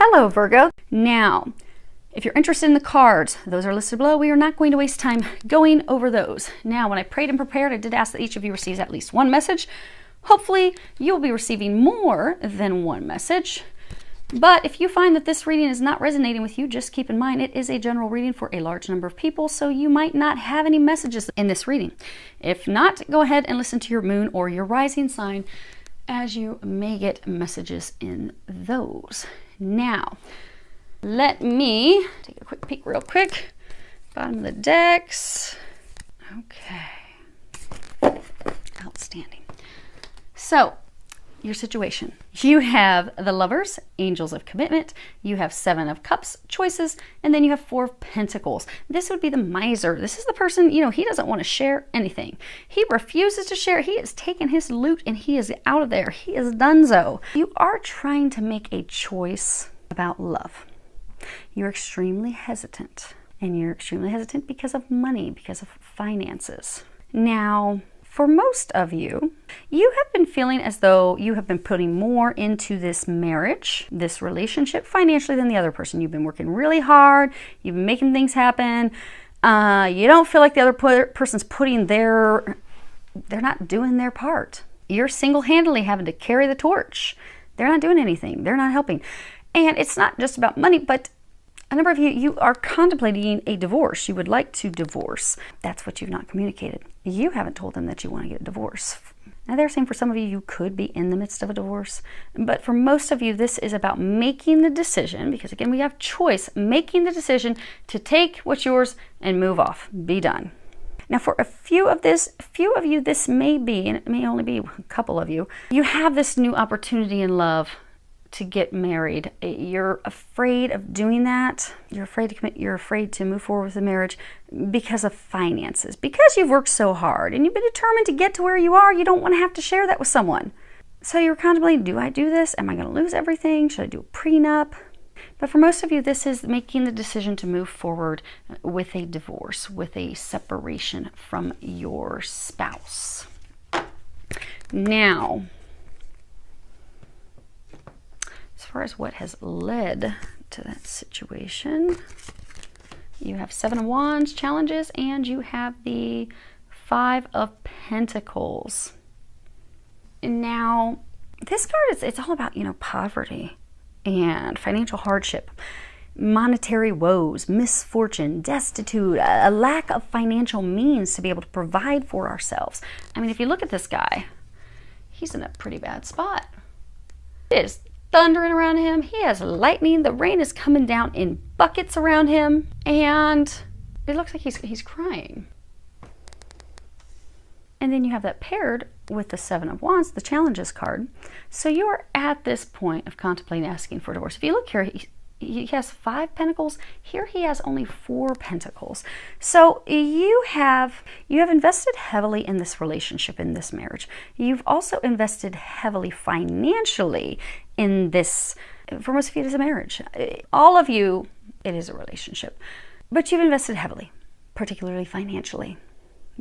Hello, Virgo. Now, if you're interested in the cards, those are listed below. We are not going to waste time going over those. Now, when I prayed and prepared, I did ask that each of you receives at least one message. Hopefully, you'll be receiving more than one message. But if you find that this reading is not resonating with you, just keep in mind it is a general reading for a large number of people, so you might not have any messages in this reading. If not, go ahead and listen to your moon or your rising sign, as you may get messages in those. Now, let me take a quick peek real quick. Bottom of the decks. Okay. Outstanding. So, your situation. You have the Lovers, Angels of Commitment. You have Seven of Cups, Choices. And then you have Four of Pentacles. This would be the miser. This is the person, he doesn't want to share anything. He refuses to share. He has taken his loot and he is out of there. He is donezo. You are trying to make a choice about love. You're extremely hesitant. And you're extremely hesitant because of money, because of finances. Now, for most of you, you have been feeling as though you have been putting more into this marriage, this relationship financially than the other person. You've been working really hard. You've been making things happen. You don't feel like the other person's they're not doing their part. You're single-handedly having to carry the torch. They're not doing anything. They're not helping. And it's not just about money, but a number of you are contemplating a divorce. You would like to divorce. That's what you've not communicated. You haven't told them that you want to get a divorce. Now, they're saying for some of you, you could be in the midst of a divorce. But for most of you, this is about making the decision, because again, we have choice, making the decision to take what's yours and move off. Be done. Now, for a few of you, this may be, and it may only be a couple of you, you have this new opportunity in love to get married. You're afraid of doing that. You're afraid to commit. You're afraid to move forward with the marriage because of finances. Because you've worked so hard and you've been determined to get to where you are, you don't want to have to share that with someone. So you're contemplating, do I do this? Am I going to lose everything? Should I do a prenup? But for most of you, this is making the decision to move forward with a divorce, with a separation from your spouse. Now, as far as what has led to that situation, you have Seven of Wands challenges and you have the Five of Pentacles. Now, this card it's all about, poverty and financial hardship, monetary woes, misfortune, destitute, a lack of financial means to be able to provide for ourselves. I mean, if you look at this guy, he's in a pretty bad spot. It is thundering around him. He has lightning. The rain is coming down in buckets around him. And it looks like he's crying. And then you have that paired with the Seven of Wands, the challenges card. So you are at this point of contemplating asking for divorce. If you look here, he has 5 pentacles. Here he has only 4 pentacles. So you have invested heavily in this relationship, in this marriage. You've also invested heavily financially in this. For most of you, it is a marriage. All of you, it is a relationship. But you've invested heavily, particularly financially,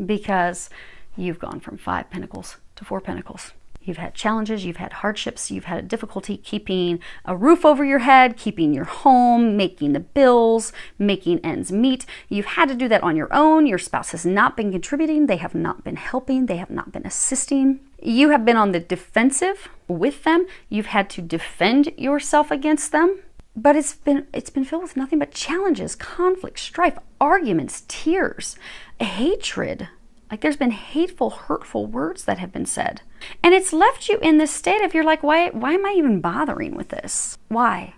because you've gone from 5 pentacles to 4 pentacles. You've had challenges, you've had hardships, you've had a difficulty keeping a roof over your head, keeping your home, making the bills, making ends meet. You've had to do that on your own. Your spouse has not been contributing. They have not been helping. They have not been assisting. You have been on the defensive with them. You've had to defend yourself against them. But it's been filled with nothing but challenges, conflict, strife, arguments, tears, hatred. Like there's been hateful, hurtful words that have been said. And it's left you in this state of, you're like, why am I even bothering with this? Why?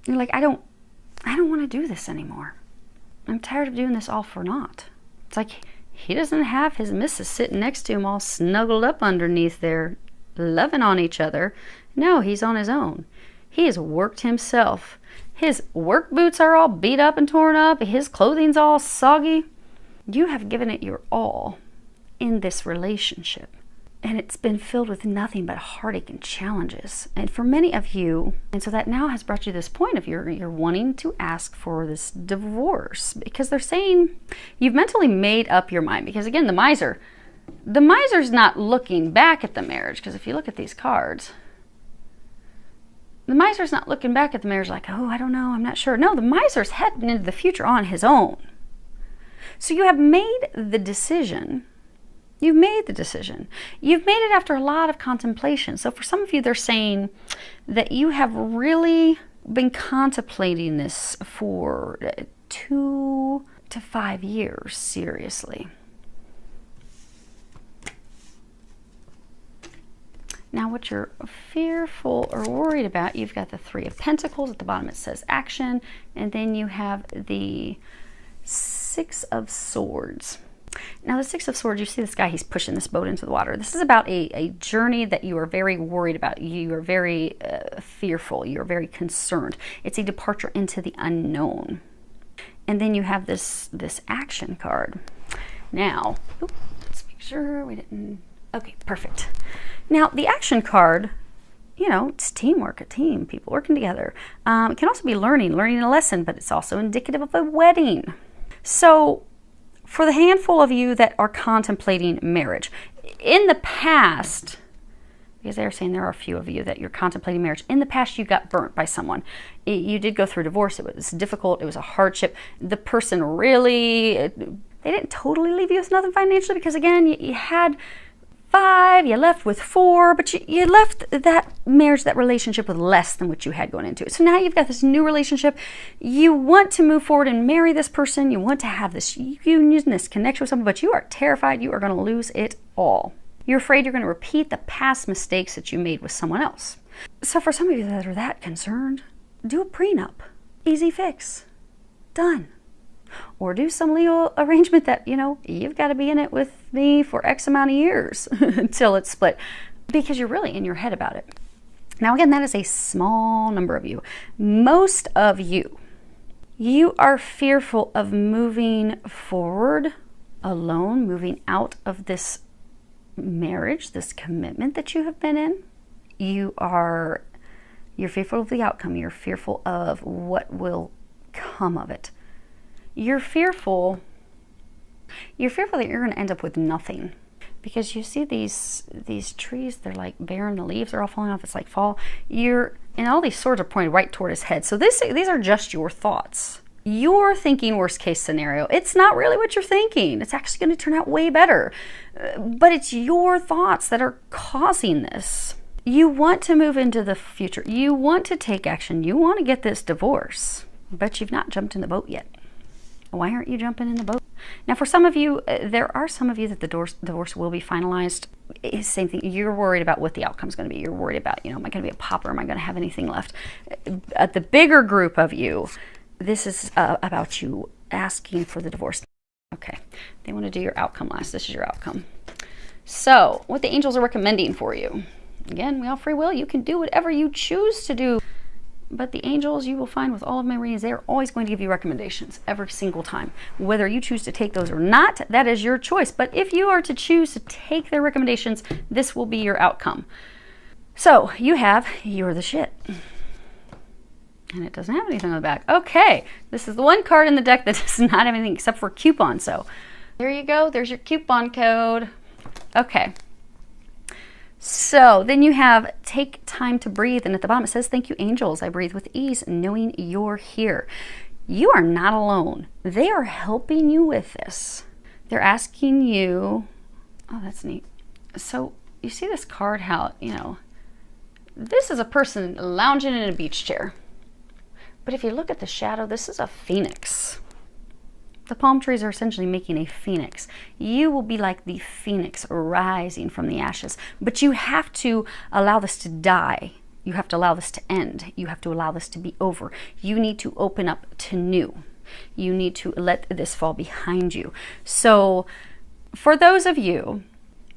You're like, I don't want to do this anymore. I'm tired of doing this all for naught. It's like he doesn't have his missus sitting next to him all snuggled up underneath there, loving on each other. No, he's on his own. He has worked himself. His work boots are all beat up and torn up. His clothing's all soggy. You have given it your all in this relationship, and it's been filled with nothing but heartache and challenges. And for many of you, and so that now has brought you to this point of you're wanting to ask for this divorce, because they're saying you've mentally made up your mind. Because again, the miser's not looking back at the marriage, because if you look at these cards, The miser's not looking back at the marriage like, oh, I don't know, I'm not sure. No, the miser's heading into the future on his own. So you have made the decision. You've made the decision. You've made it after a lot of contemplation. So for some of you, they're saying that you have really been contemplating this for 2 to 5 years, seriously. Now, what you're fearful or worried about, you've got the 3 of Pentacles. At the bottom, it says action. And then you have the 6 of Swords. Now, the 6 of Swords, you see this guy, he's pushing this boat into the water. This is about a journey that you are very worried about. You are very fearful. You are very concerned. It's a departure into the unknown. And then you have this action card. Now, let's make sure we didn't... Okay, perfect. Now, the action card, you know, it's teamwork, a team, people working together. It can also be learning a lesson, but it's also indicative of a wedding. So, for the handful of you that are contemplating marriage, in the past, because they're saying there are a few of you that you're contemplating marriage, in the past you got burnt by someone. You did go through divorce. It was difficult. It was a hardship. The person really, they didn't totally leave you with nothing financially because, again, you had 5, you left with 4, but you left that marriage, that relationship with less than what you had going into it. So now you've got this new relationship. You want to move forward and marry this person. You want to have this union, this connection with someone, but you are terrified you are going to lose it all. You're afraid you're going to repeat the past mistakes that you made with someone else. So for some of you that are that concerned, do a prenup. Easy fix. Done. Or do some legal arrangement that, you know, you've got to be in it with me for X amount of years until it's split, because you're really in your head about it. Now, again, that is a small number of you. Most of you, you are fearful of moving forward alone, moving out of this marriage, this commitment that you have been in. You're fearful of the outcome. You're fearful of what will come of it. You're fearful that you're going to end up with nothing, because you see these trees, they're like barren, the leaves are all falling off, it's like fall. And all these swords are pointed right toward his head. So these are just your thoughts. You're thinking worst case scenario. It's not really what you're thinking. It's actually going to turn out way better. But it's your thoughts that are causing this. You want to move into the future. You want to take action. You want to get this divorce, but you've not jumped in the boat yet. Why aren't you jumping in the boat? Now, for some of you, there are some of you that the divorce will be finalized. It's the same thing. You're worried about what the outcome is going to be. You're worried about, am I going to be a pauper? Am I going to have anything left? The bigger group of you, this is about you asking for the divorce. Okay, they want to do your outcome last. This is your outcome. So, what the angels are recommending for you. Again, we all free will. You can do whatever you choose to do. But the angels, you will find with all of my readings, they are always going to give you recommendations every single time. Whether you choose to take those or not, that is your choice. But if you are to choose to take their recommendations, this will be your outcome. So you have, you're the shit. And it doesn't have anything on the back. Okay, this is the one card in the deck that does not have anything except for coupon. So there you go. There's your coupon code. Okay. So then you have take time to breathe. And at the bottom it says, thank you, angels. I breathe with ease, knowing you're here. You are not alone. They are helping you with this. They're asking you, oh, that's neat. So you see this card, how, this is a person lounging in a beach chair. But if you look at the shadow, this is a phoenix. The palm trees are essentially making a phoenix. You will be like the phoenix rising from the ashes. But you have to allow this to die. You have to allow this to end. You have to allow this to be over. You need to open up to new. You need to let this fall behind you. So for those of you,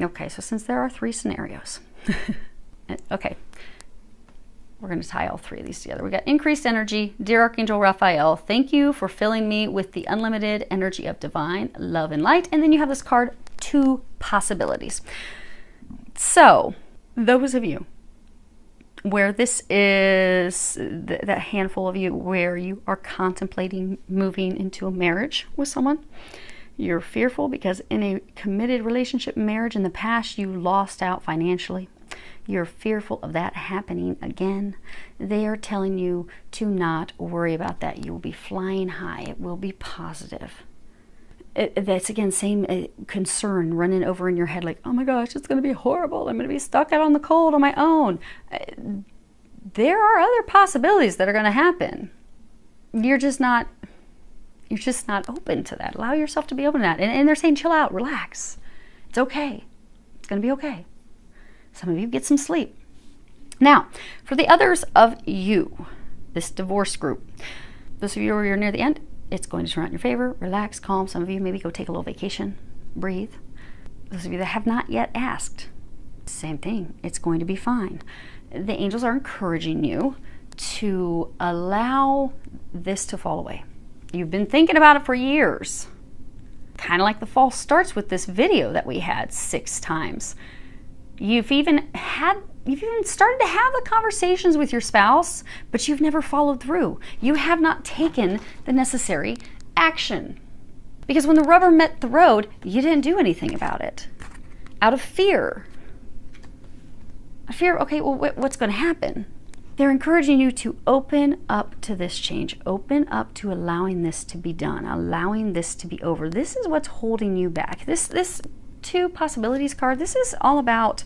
okay, so since there are 3 scenarios, okay, we're going to tie all 3 of these together. We got increased energy. Dear Archangel Raphael, thank you for filling me with the unlimited energy of divine love and light. And then you have this card, 2 possibilities. So those of you where this is that handful of you where you are contemplating moving into a marriage with someone, you're fearful because in a committed relationship marriage in the past, you lost out financially. You're fearful of that happening again. They are telling you to not worry about that. You will be flying high. It will be positive. That's again, same concern running over in your head like, oh my gosh, it's going to be horrible. I'm going to be stuck out on the cold on my own. There are other possibilities that are going to happen. You're just not open to that. Allow yourself to be open to that. And they're saying, chill out, relax. It's okay. It's going to be okay. Some of you get some sleep. Now, for the others of you, this divorce group, those of you who are near the end, it's going to turn out in your favor. Relax, calm. Some of you maybe go take a little vacation, breathe. Those of you that have not yet asked, same thing. It's going to be fine. The angels are encouraging you to allow this to fall away. You've been thinking about it for years. Kind of like the false starts with this video that we had 6 times. You've even started to have the conversations with your spouse, but you've never followed through. You have not taken the necessary action. Because when the rubber met the road, you didn't do anything about it. Out of fear. Okay, well, what's going to happen? They're encouraging you to open up to this change. Open up to allowing this to be done, allowing this to be over. This is what's holding you back. This 2 possibilities card, this is all about,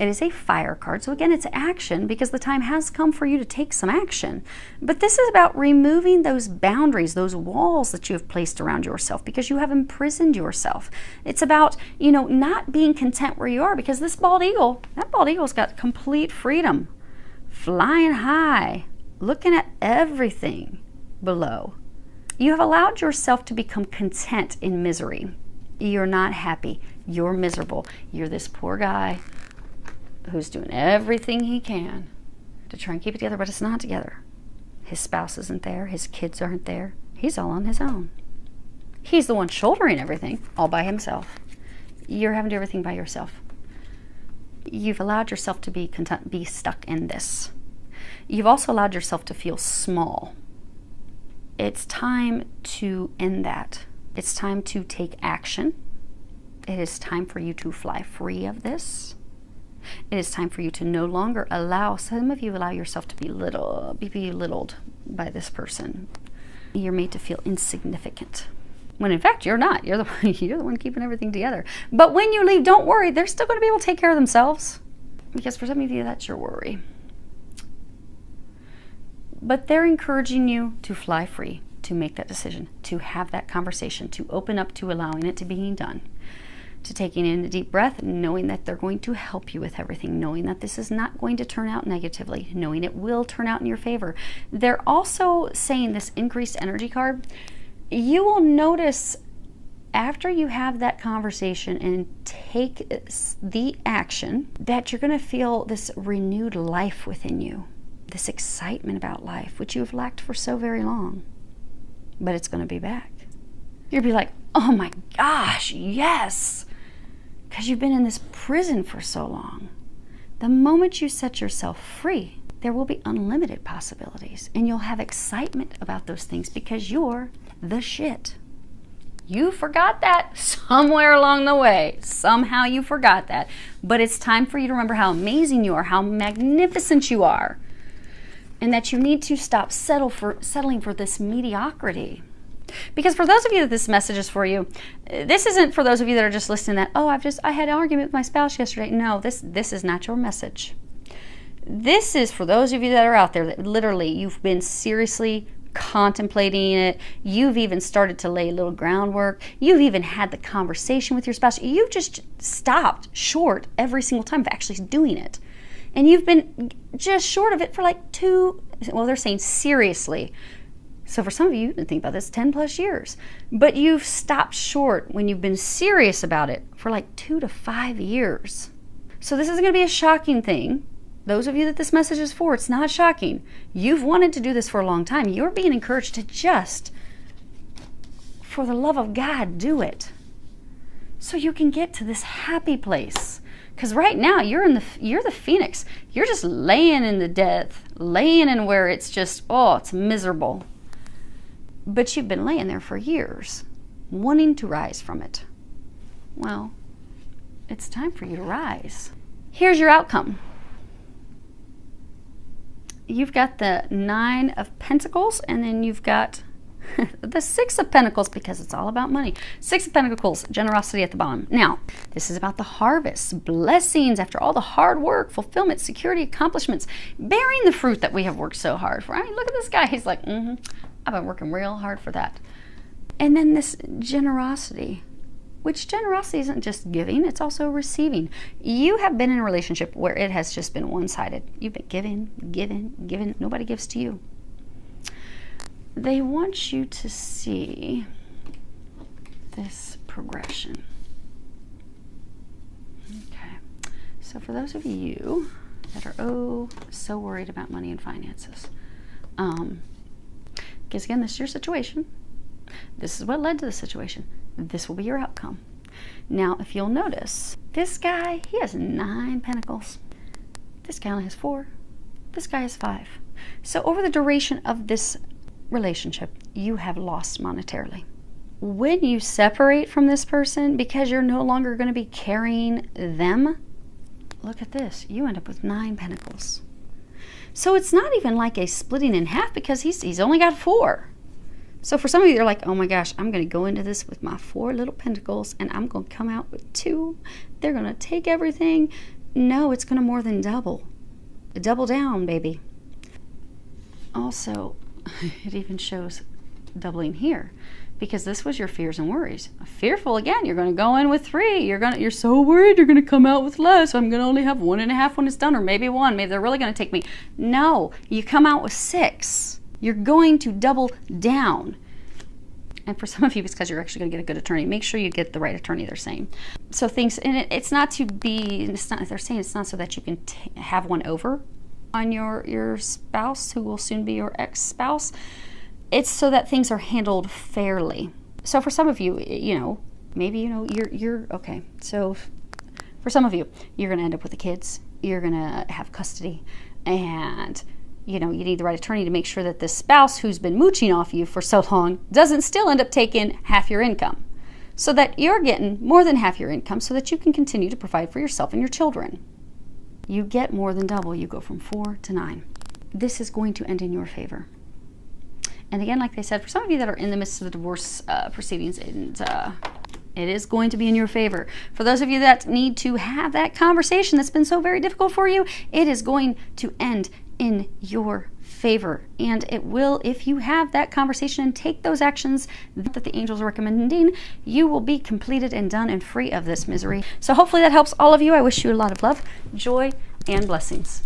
it is a fire card. So again, it's action because the time has come for you to take some action. But this is about removing those boundaries, those walls that you have placed around yourself because you have imprisoned yourself. It's about, not being content where you are because this bald eagle, that bald eagle's got complete freedom. Flying high, looking at everything below. You have allowed yourself to become content in misery. You're not happy. You're miserable. You're this poor guy who's doing everything he can to try and keep it together, but it's not together. His spouse isn't there. His kids aren't there. He's all on his own. He's the one shouldering everything all by himself. You're having to do everything by yourself. You've allowed yourself to be content, be stuck in this. You've also allowed yourself to feel small. It's time to end that. It's time to take action. It is time for you to fly free of this. It is time for you to no longer allow, some of you allow yourself to be belittled by this person. You're made to feel insignificant. When in fact, you're not. You're the one keeping everything together. But when you leave, don't worry. They're still going to be able to take care of themselves. Because for some of you, that's your worry. But they're encouraging you to fly free, to make that decision, to have that conversation, to open up to allowing it to being done, to taking in a deep breath, knowing that they're going to help you with everything, knowing that this is not going to turn out negatively, knowing it will turn out in your favor. They're also saying this increased energy card, you will notice after you have that conversation and take the action that you're going to feel this renewed life within you, this excitement about life, which you have lacked for so very long. But it's going to be back. You'll be like, oh my gosh, yes! Because you've been in this prison for so long. The moment you set yourself free, there will be unlimited possibilities. And you'll have excitement about those things because you're the shit. You forgot that somewhere along the way. Somehow you forgot that. But it's time for you to remember how amazing you are, how magnificent you are. And that you need to stop settling for this mediocrity. Because for those of you that this message is for you, this isn't for those of you that are just listening that, oh, I had an argument with my spouse yesterday. No, this is not your message. This is for those of you that are out there that literally you've been seriously contemplating it. You've even started to lay a little groundwork. You've even had the conversation with your spouse. You've just stopped short every single time of actually doing it. And you've been just short of it for like they're saying seriously. So for some of you, think about this, 10 plus years. But you've stopped short when you've been serious about it for like 2 to 5 years. So this isn't going to be a shocking thing. Those of you that this message is for, it's not shocking. You've wanted to do this for a long time. You're being encouraged to just, for the love of God, do it. So you can get to this happy place. Because right now, you're the phoenix. You're just laying in the death, laying in where it's just, it's miserable. But you've been laying there for years, wanting to rise from it. Well, it's time for you to rise. Here's your outcome. you've got the 9 of Pentacles, and then you've got the 6 of Pentacles, because it's all about money. 6 of Pentacles, generosity at the bottom. Now, this is about the harvest, blessings after all the hard work, fulfillment, security, accomplishments, bearing the fruit that we have worked so hard for. I mean, look at this guy. He's like, I've been working real hard for that. And then this generosity, which generosity isn't just giving, it's also receiving. You have been in a relationship where it has just been one-sided. You've been giving. Nobody gives to you. They want you to see this progression. Okay. So for those of you that are so worried about money and finances, because again, this is your situation. This is what led to the situation. This will be your outcome. Now, if you'll notice, this guy, he has 9 pentacles. This guy only has 4. This guy has 5. So over the duration of this relationship, you have lost monetarily. When you separate from this person, because you're no longer going to be carrying them, look at this. You end up with 9 pentacles. So it's not even like a splitting in half, because he's only got 4. So for some of you, they're like, oh my gosh, I'm going to go into this with my 4 little pentacles, and I'm going to come out with 2. They're going to take everything. No, it's going to more than double. Double down, baby. Also, it even shows doubling here, because this was your fears and worries. Fearful, again, you're going to go in with 3. You're so worried you're going to come out with less. I'm going to only have 1.5 when it's done, or maybe 1. Maybe they're really going to take me. No, you come out with 6. You're going to double down. And for some of you, it's because you're actually going to get a good attorney. Make sure you get the right attorney, they're saying. So things, and it's not to be, they're saying it's not so that you can have one over on your spouse, who will soon be your ex-spouse. It's so that things are handled fairly. So for some of you, maybe you're okay. So for some of you, you're going to end up with the kids. You're going to have custody, and you need the right attorney to make sure that this spouse who's been mooching off you for so long doesn't still end up taking half your income, so that you're getting more than half your income, so that you can continue to provide for yourself and your children. You get more than double. You go from 4 to 9. This is going to end in your favor. And again, like they said, for some of you that are in the midst of the divorce proceedings, it is going to be in your favor. For those of you that need to have that conversation that's been so very difficult for you, it is going to end in your favor. And it will, if you have that conversation and take those actions that the angels are recommending, you will be completed and done and free of this misery. So hopefully that helps all of you. I wish you a lot of love, joy, and blessings.